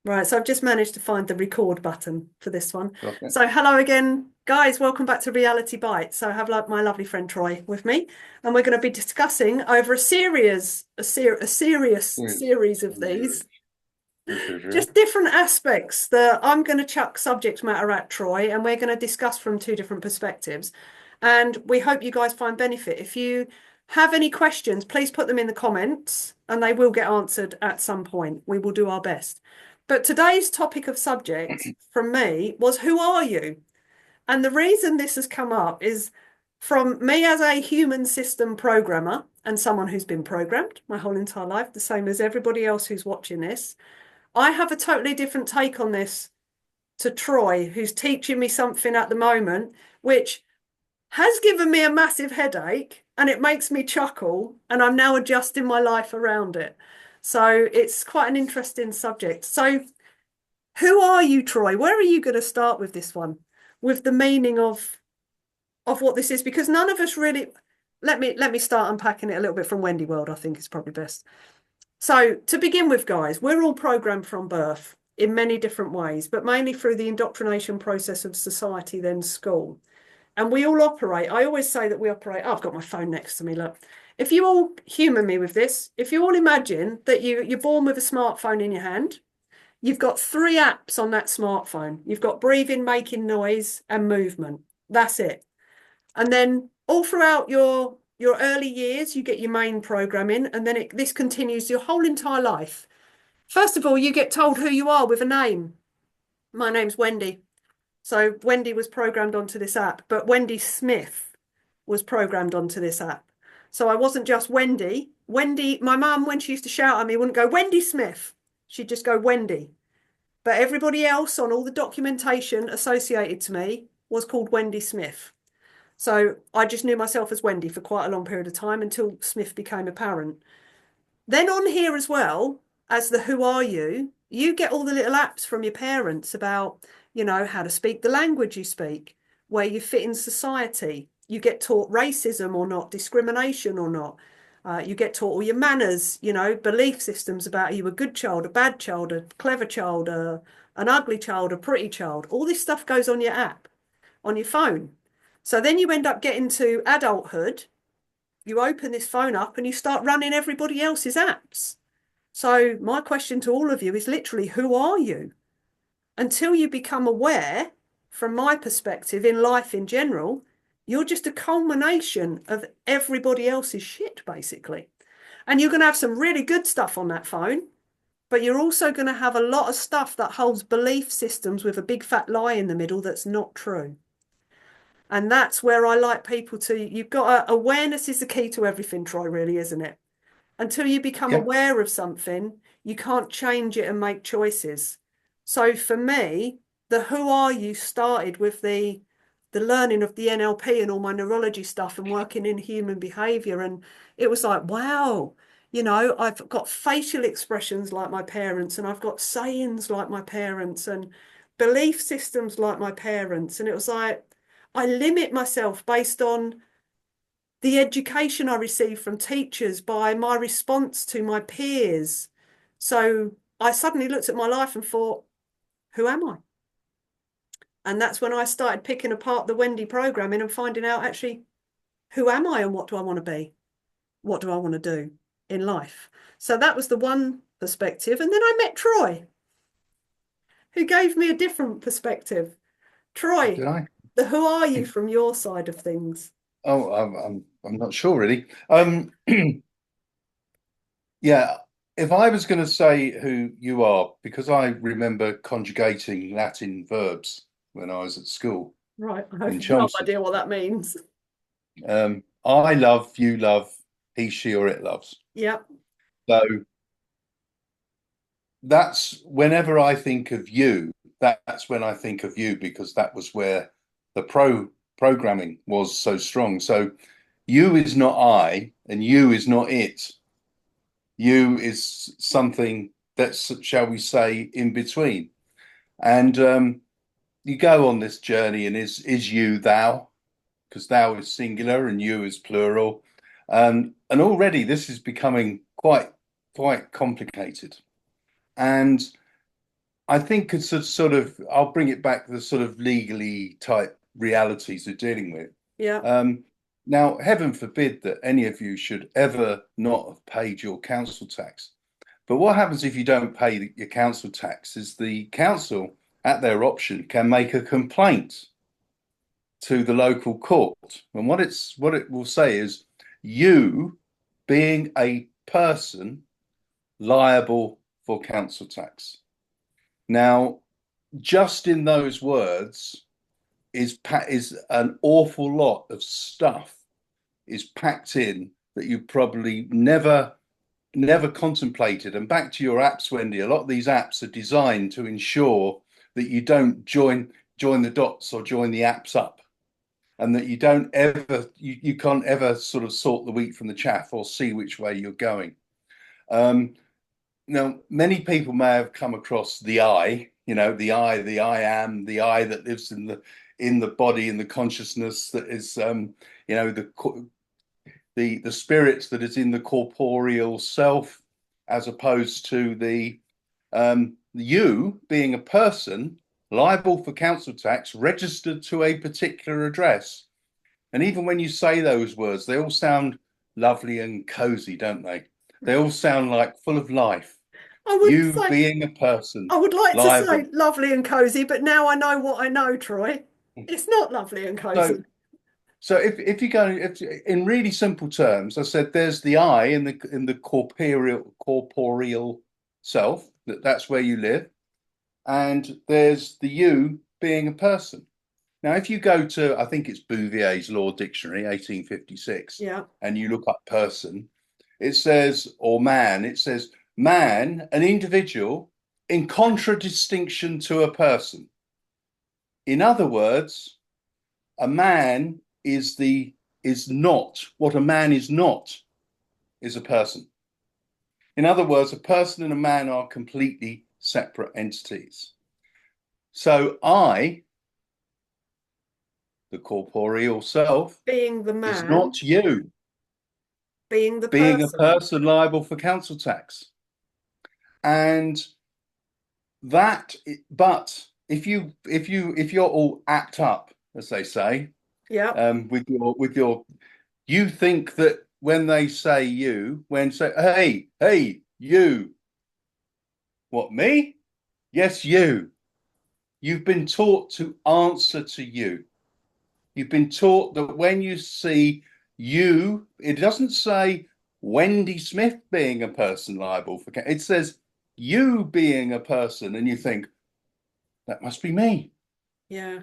Right, so I've just managed to find the record button for this one. Got it. So hello again, guys. Welcome back to Reality Bites. So I have like my lovely friend Troy with me, and we're going to be discussing over a serious Yes. series of Yes. these, Yes. just different aspects that I'm going to chuck subject matter at Troy, and we're going to discuss from two different perspectives. And we hope you guys find benefit. If you have any questions, please put them in the comments, and they will get answered at some point. We will do our best. But today's topic of subject from me was who are you? And the reason this has come up is from me as a human system programmer and someone who's been programmed my whole entire life, the same as everybody else who's watching this. I have a totally different take on this to Troy, who's teaching me something at the moment, which has given me a massive headache and it makes me chuckle, and I'm now adjusting my life around it. So it's quite an interesting subject. So who are you, Troy? Where are you going to start with this one? With the meaning of what this is? Because none of us really let me start unpacking it a little bit from Wendy World, I think is probably best. So to begin with, guys, we're all programmed from birth in many different ways, but mainly through the indoctrination process of society, then school. And we all operate. I always say that we operate. Oh, I've got my phone next to me. Look, if you all humour me with this, if you all imagine that you're born with a smartphone in your hand. You've got three apps on that smartphone. You've got breathing, making noise, and movement. That's it. And then all throughout your early years, you get your main programming, and then this continues your whole entire life. First of all, you get told who you are with a name. My name's Wendy. So Wendy was programmed onto this app, but Wendy Smith was programmed onto this app. So I wasn't just Wendy. Wendy, my mum, when she used to shout at me, wouldn't go Wendy Smith. She'd just go Wendy. But everybody else on all the documentation associated to me was called Wendy Smith. So I just knew myself as Wendy for quite a long period of time until Smith became apparent. Then on here as well, as the who are you, you get all the little apps from your parents about, how to speak the language you speak, where you fit in society. You get taught racism or not, discrimination or not. You get taught all your manners, belief systems about are you a good child, a bad child, a clever child, an ugly child, a pretty child. All this stuff goes on your app, on your phone. So then you end up getting to adulthood, you open this phone up and you start running everybody else's apps. So my question to all of you is literally, who are you? Until you become aware, from my perspective, in life in general, you're just a culmination of everybody else's shit, basically. And you're going to have some really good stuff on that phone, but you're also going to have a lot of stuff that holds belief systems with a big fat lie in the middle that's not true. And that's where I like people to, you've got awareness is the key to everything, Troy, really, isn't it? Until you become Yep. aware of something, you can't change it and make choices. So for me, the who are you started with the learning of the NLP and all my neurology stuff and working in human behavior. And it was like, wow, I've got facial expressions like my parents, and I've got sayings like my parents, and belief systems like my parents. And it was like, I limit myself based on the education I receive from teachers, by my response to my peers. So I suddenly looked at my life and thought, who am I? And that's when I started picking apart the Wendy programming and finding out actually, who am I and what do I want to be? What do I want to do in life? So that was the one perspective. And then I met Troy, who gave me a different perspective. Did Troy, I? the who are you from your side of things? Oh, I'm not sure really. Yeah, if I was going to say who you are, because I remember conjugating Latin verbs when I was at school Right, I in have no Chelmsford. idea what that means. I love, you love, he, she, or it loves. Yeah. So that's whenever I think of you, that's when I think of you because that was where the programming was so strong. So you is not I, and you is not it. You is something that's, shall we say, in between. And you go on this journey, and is you thou, because thou is singular and you is plural. And already this is becoming quite complicated. And I think it's a sort of, I'll bring it back to the sort of legally type realities we're dealing with. Yeah. Um, Now, heaven forbid that any of you should ever not have paid your council tax. But what happens if you don't pay your council tax is the council, at their option, can make a complaint to the local court. And what it will say is you being a person liable for council tax. Now, just in those words is an awful lot of stuff is packed in that you probably never contemplated. And back to your apps, Wendy, a lot of these apps are designed to ensure that you don't join the dots or join the apps up, and that you don't ever you can't ever sort of sort the wheat from the chaff or see which way you're going. Now, many people may have come across the I, the I am, the I that lives in the body, in the consciousness that is, the spirit that is in the corporeal self, as opposed to the you being a person liable for council tax, registered to a particular address. And even when you say those words, they all sound lovely and cozy, don't they? They all sound like full of life. I would You say, being a person I would like to say liable. lovely and cozy, but now I know what I know, Troy. It's not lovely and So, cozy. so if you go if, in really simple terms, I said there's the I in the corporeal self, that's where you live, and there's the you being a person. Now, if you go to, I think it's Bouvier's Law Dictionary, 1856, Yeah. and you look up person, it says, or man, it says man, an individual in contradistinction to a person. In other words, a man is not what a man is not is a person. In other words, a person and a man are completely separate entities. So I, the corporeal self, Being the is man, not you, being the being a person. person liable for council tax. And that, but if you're all apt up, as they say, Yeah. with your you think that when they say you, when say, hey, you, what, me? Yes, you. You've been taught to answer to you. You've been taught that when you see you, it doesn't say Wendy Smith being a person liable for, it says you being a person, and you think, that must be me. Yeah.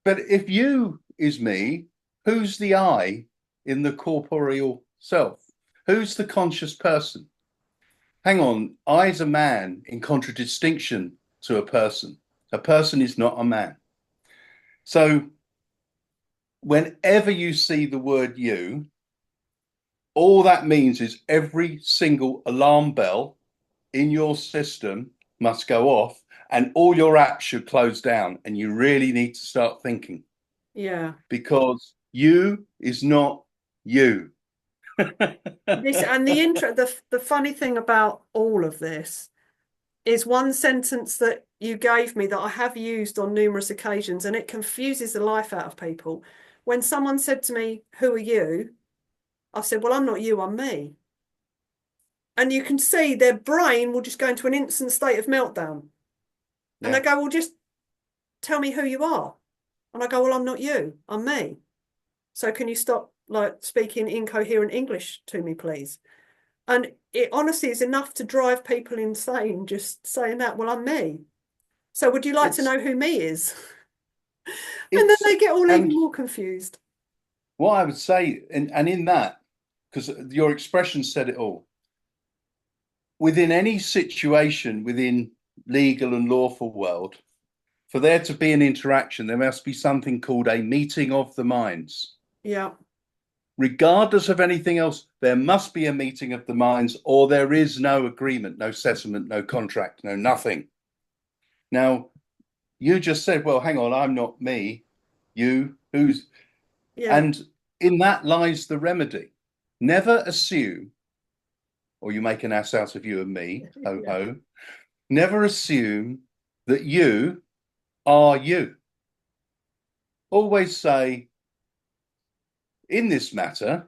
But if you is me, who's the I in the corporeal self? Who's the conscious person? Hang on, I's a man in contradistinction to a person. A person is not a man. So whenever you see the word you, all that means is every single alarm bell in your system must go off, and all your apps should close down. And you really need to start thinking, Yeah. because you is not you. This and the funny thing about all of this is one sentence that you gave me that I have used on numerous occasions, and it confuses the life out of people. When someone said to me, "Who are you?" I said, "Well, I'm not you, I'm me." And you can see their brain will just go into an instant state of meltdown. And they Yeah, go, "Well, just tell me who you are." And I go, "Well, I'm not you, I'm me. So can you stop like speaking incoherent English to me, please?" And it honestly is enough to drive people insane just saying that, "Well, I'm me. So would you like to it's know who me is?" And then it's they get all even and more confused. what I would say, and in that, because your expression said it all. Within any situation within legal and lawful world, for there to be an interaction, there must be something called a meeting of the minds. Yeah. Regardless of anything else, there must be a meeting of the minds, or there is no agreement, no settlement, no contract, no nothing. Now, you just said, well, hang on, I'm not me. You, who's, Yeah. and in that lies the remedy. Never assume, or you make an ass out of you and me, ho Yeah. ho. Never assume that you are you. Always say, in this matter,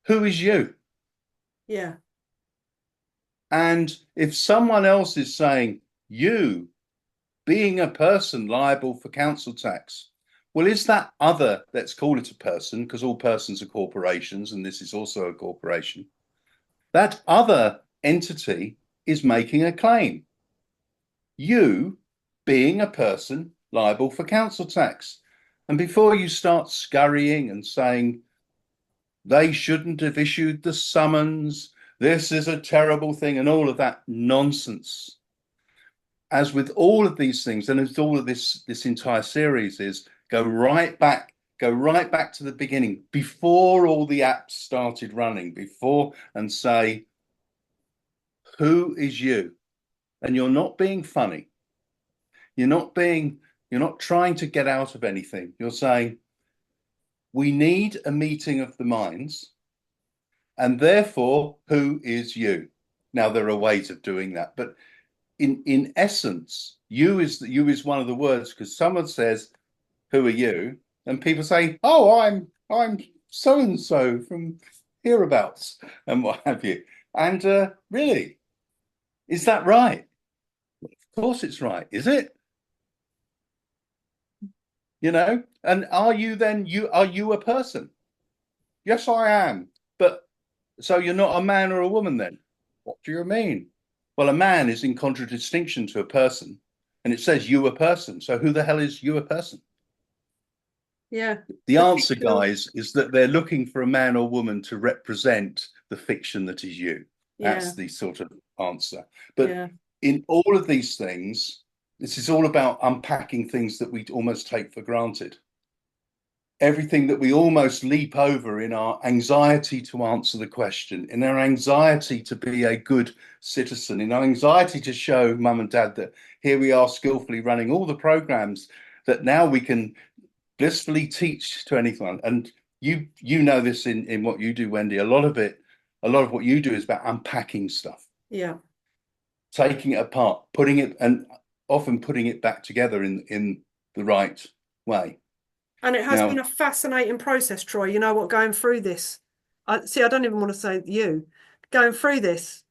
who is you? Yeah. And if someone else is saying, you being a person liable for council tax, well, is that other, let's call it a person, because all persons are corporations, and this is also a corporation, that other entity is making a claim. You being a person liable for council tax. And before you start scurrying and saying they shouldn't have issued the summons, this is a terrible thing, and all of that nonsense, as with all of these things, and as all of this entire series is, go right back to the beginning, before all the apps started running, before, and say, who is you? And you're not being funny. You're not trying to get out of anything. You're saying, we need a meeting of the minds, and therefore, who is you? Now, there are ways of doing that, but in essence, you is one of the words, because someone says, "Who are you?" and people say, "Oh, I'm so and so from hereabouts," and what have you. And really, is that right? Of course, it's right. Is it? You know? And are you then you? Are you a person? Yes, I am. But so you're not a man or a woman then? What do you mean? Well, a man is in contradistinction to a person, and it says you a person. So who the hell is you a person? Yeah. The The answer, fictional. guys, is that they're looking for a man or woman to represent the fiction that is you. Yeah. That's the sort of answer. But Yeah. in all of these things, this is all about unpacking things that we almost take for granted. Everything that we almost leap over in our anxiety to answer the question, in our anxiety to be a good citizen, in our anxiety to show mum and dad that here we are skillfully running all the programs that now we can blissfully teach to anyone. And you know this in what you do, Wendy. A lot of what you do is about unpacking stuff, Yeah. taking it apart, putting it, and often putting it back together in the right way. And it has been Now, a fascinating process, Troy. You know what, going through this, I see, I don't even want to say you, going through this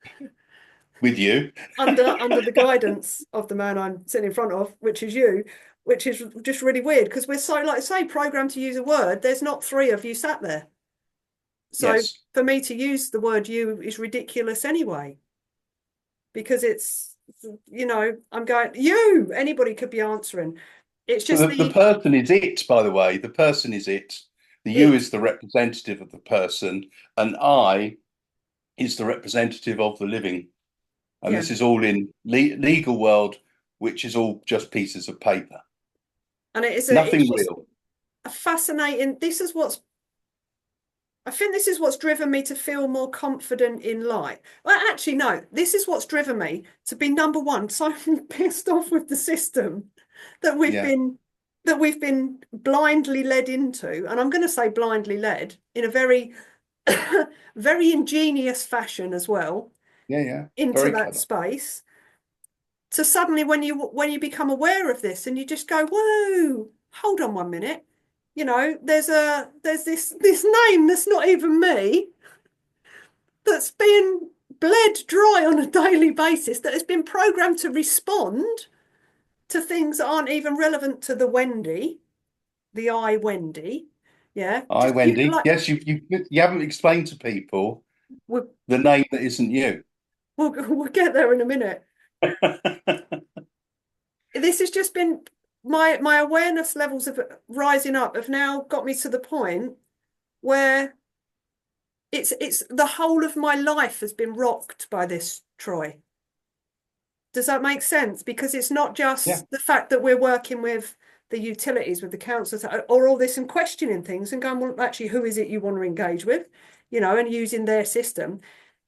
with you, under the guidance of the man I'm sitting in front of, which is you, which is just really weird because we're so, like I say, programmed to use a word. There's not three of you sat there. So yes. for me to use the word you is ridiculous anyway, because it's, I'm going, you, anybody could be answering. It's just The the person is it, by the way. The person is it. The you it. is the representative of the person, and I is the representative of the living. And Yeah. this is all in legal world, which is all just pieces of paper. And it's Nothing just real. a fascinating, I think this is what's driven me to feel more confident in life. Well, actually, no, this is what's driven me to be number one, so pissed off with the system that we've Yeah. been that we've been blindly led into, and I'm going to say blindly led in a very, very ingenious fashion as well Yeah. Yeah. into Very that clever. space. To suddenly, when you become aware of this, and you just go, "Whoa, hold on 1 minute." There's this name that's not even me, that's being bled dry on a daily basis, that has been programmed to respond to things that aren't even relevant to the Wendy, the I Wendy. Yeah, Hi, just you Wendy. like Yes, you haven't explained to people we'll, the name that isn't you. we'll get there in a minute. This has just been my awareness levels of rising up have now got me to the point where it's the whole of my life has been rocked by this, Troy. Does that make sense? Because it's not Yeah. just the fact that we're working with the utilities, with the councils, or all this and questioning things and going, well, actually, who is it you want to engage with? And using their system.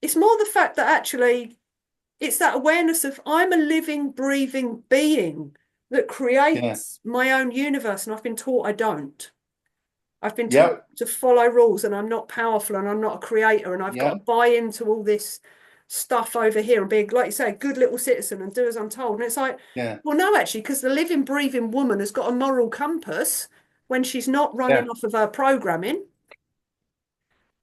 It's more the fact that actually it's that awareness of I'm a living, breathing being that Yeah. creates my own universe. And I've been taught I don't. I've been taught Yep. to follow rules and I'm not powerful and I'm not a creator and I've got to Yep. buy into all this stuff over here and being, like you say, a good little citizen and do as I'm told. And it's like, Yeah. well, no, actually, because the living, breathing woman has got a moral compass when she's not running Yeah. off of her programming,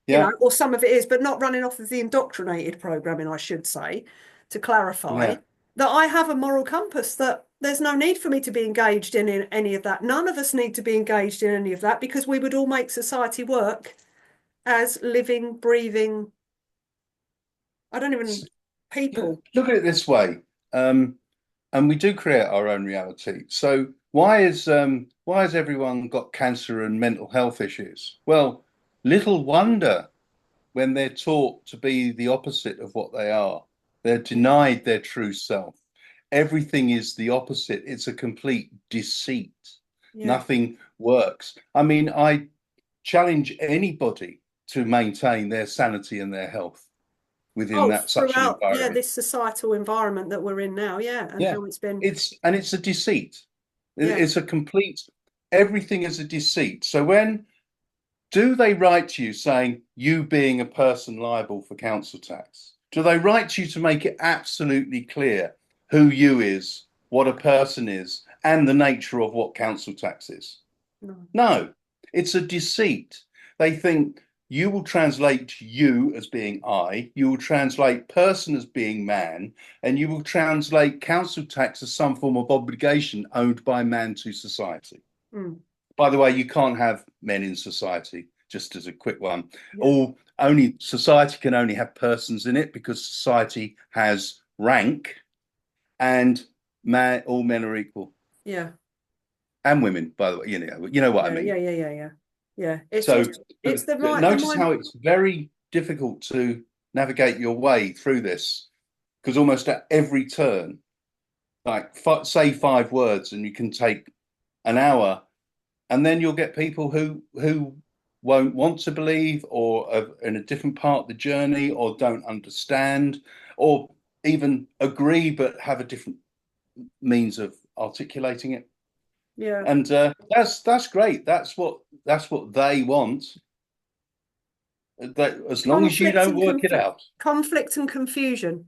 Yeah. or some of it is, but not running off of the indoctrinated programming, I should say, to clarify Yeah. that I have a moral compass, that there's no need for me to be engaged in any of that. None of us need to be engaged in any of that, because we would all make society work as living, breathing, I don't even, people. Look at it this way. Um, and we do create our own reality. So why has everyone got cancer and mental health issues? Well, little wonder when they're taught to be the opposite of what they are. They're denied their true self. Everything is the opposite. It's a complete deceit. Yeah. Nothing works. I mean, I challenge anybody to maintain their sanity and their health within Oh, that such an throughout, yeah, environment. this societal environment that we're in now, yeah, and Yeah, how it's been, it's a deceit. yeah. It's a complete, everything is a deceit. So when do they write to you saying you being a person liable for council tax? Do they write to you to make it absolutely clear who you is, what a person is, and the nature of what council tax is? No. No, it's a deceit. They think you will translate you as being I, you will translate person as being man, and you will translate council tax as some form of obligation owed by man to society. Mm, By the way, you can't have men in society, just as a quick one. yeah. All only society can only have persons in it because society has rank and all men are equal. Yeah. And women, by the way, you know what I Yeah. mean. Yeah. Yeah. Yeah. Yeah. Yeah. It's So just, it's the notice mind. how it's very difficult to navigate your way through this because almost at every turn, like say 5 words and you can take an hour, and then you'll get people who won't want to believe or are in a different part of the journey or don't understand or even agree but have a different means of articulating it. Yeah. And that's great. That's what they want. That as long as you Conflict don't and work it out. conflict and confusion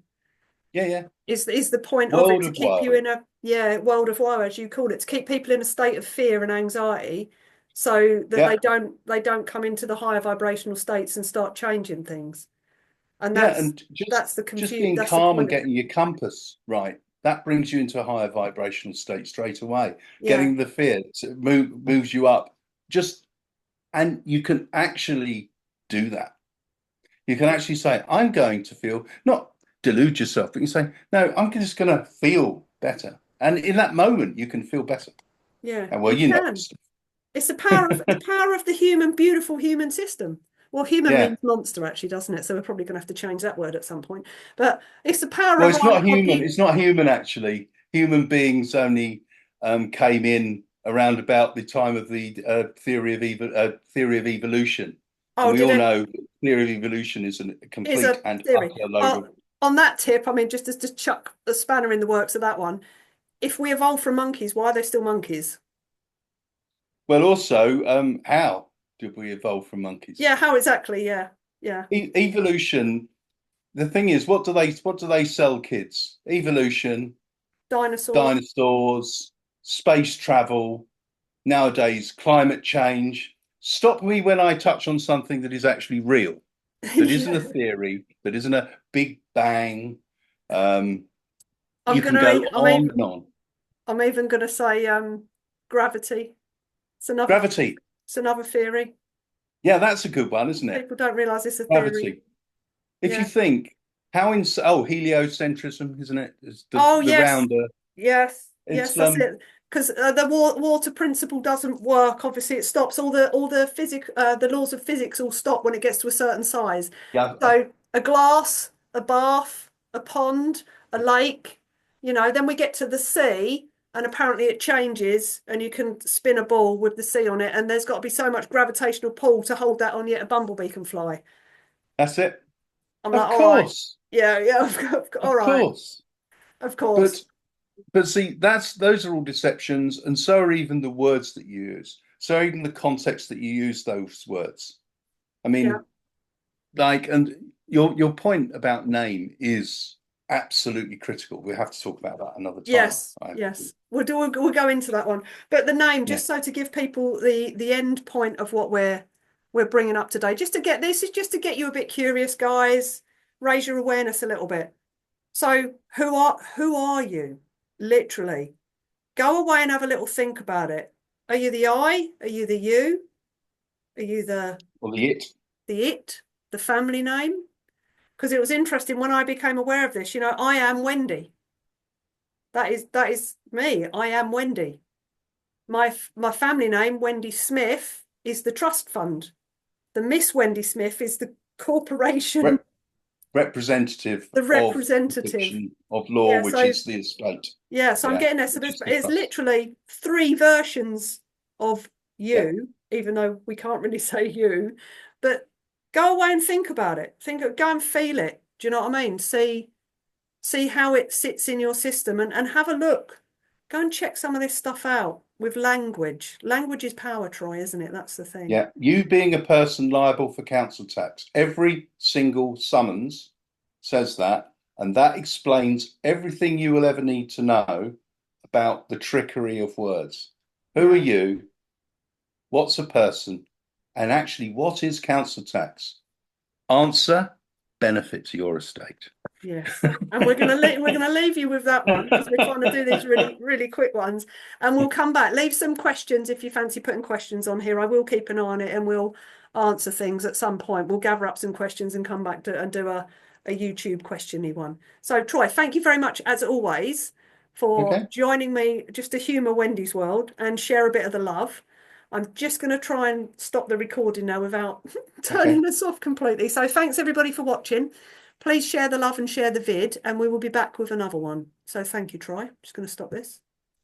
Yeah, yeah. is the point of it, World to of keep you woe. in a, yeah, world of woe, as you call it, to keep people in a state of fear and anxiety, so that Yeah, they don't come into the higher vibrational states and start changing things. And yeah. And just being that's the calm and point of, getting your compass right, that brings you into a higher vibrational state straight away. yeah, Getting the fear to moves you up. Just and you can actually do that. You can actually say, I'm going to feel, not delude yourself, but you say, no, I'm just going to feel better. And in that moment, you can feel better. yeah, And well, you you know, can. It's the power of the human, beautiful human system. Well, human yeah. means monster, actually, doesn't it? So we're probably going to have to change that word at some point. But it's the power Well, of it's not of human. you. It's not human, actually. Human beings only came in around about the time of the theory of evolution. And Oh, we did all it? know that theory of evolution is a Is complete a and theory. utter load of. On that tip, I mean, just to chuck a spanner in the works of that one. If we evolved from monkeys, why are they still monkeys? Well, also, how did we evolve from monkeys? Yeah, how exactly? Yeah, yeah. Evolution. The thing is, what do they sell kids? Evolution, Dinosaurs. dinosaurs, space travel, nowadays climate change. Stop me when I touch on something that is actually real, that isn't a Yeah. theory, that isn't a big bang. Um, I'm you can gonna. go on and on. I'm even gonna say gravity. It's another. Gravity. It's another theory. Yeah, that's a good one, isn't it? People don't realise it's a theory. Gravity. If you Yeah. think heliocentrism, isn't it? It's Oh the yes, rounder. yes, yes. It's That's it. Because the water principle doesn't work. Obviously, it stops the laws of physics all stop when it gets to a certain size. yeah, So a glass, a bath, a pond, a lake. Then we get to the sea, and apparently it changes, and you can spin a ball with the sea on it, and there's got to be so much gravitational pull to hold that on, yet a bumblebee can fly. that's it. I'm like, Of all right, course, yeah, yeah, all of right, course. of But course, But see, those are all deceptions, and so are even the words that you use. So even the context that you use those words. I yeah, mean, like, and your point about name is absolutely critical. We have to talk about that another time. Yes, yes. We'll go into that one. But the name, Yeah. just so to give people the end point of what we're bringing up today, just to get this is just to get you a bit curious, guys. Raise your awareness a little bit. So who are you? Literally. Go away and have a little think about it. Are you the I? Are you the you? Are you Well, the it. the it? The family name? Because it was interesting when I became aware of this. I am Wendy. That is me. I am Wendy. My family name, Wendy Smith, is the trust fund. The Miss Wendy Smith is the corporation, Representative the of representative. fiction of law, Yeah, which so is the estate. yeah, so I'm Yeah, getting there. So which is the it's trust. literally three versions of Yeah. you, even though we can't really say you. But go away and think about it. Go and feel it. Do you know what I mean? See how it sits in your system and have a look. Go and check some of this stuff out with language. Language is power, Troy, isn't it? That's the thing. Yeah. You being a person liable for council tax, every single summons says that, and that explains everything you will ever need to know about the trickery of words. Who are Yeah. you? What's a person? And actually, what is council tax? Answer: benefit to your estate. Yes. And we're gonna leave you with that one because we're trying to do these really, really quick ones. And we'll come back. Leave some questions if you fancy putting questions on here. I will keep an eye on it and we'll answer things at some point. We'll gather up some questions and come back to and do a YouTube questiony one. So Troy, thank you very much as always for Okay. joining me just to humour Wendy's world and share a bit of the love. I'm just going to try and stop the recording now without turning Okay. this off completely. So thanks everybody for watching. Please share the love and share the vid, and we will be back with another one. So thank you, Troy. I'm just going to stop this.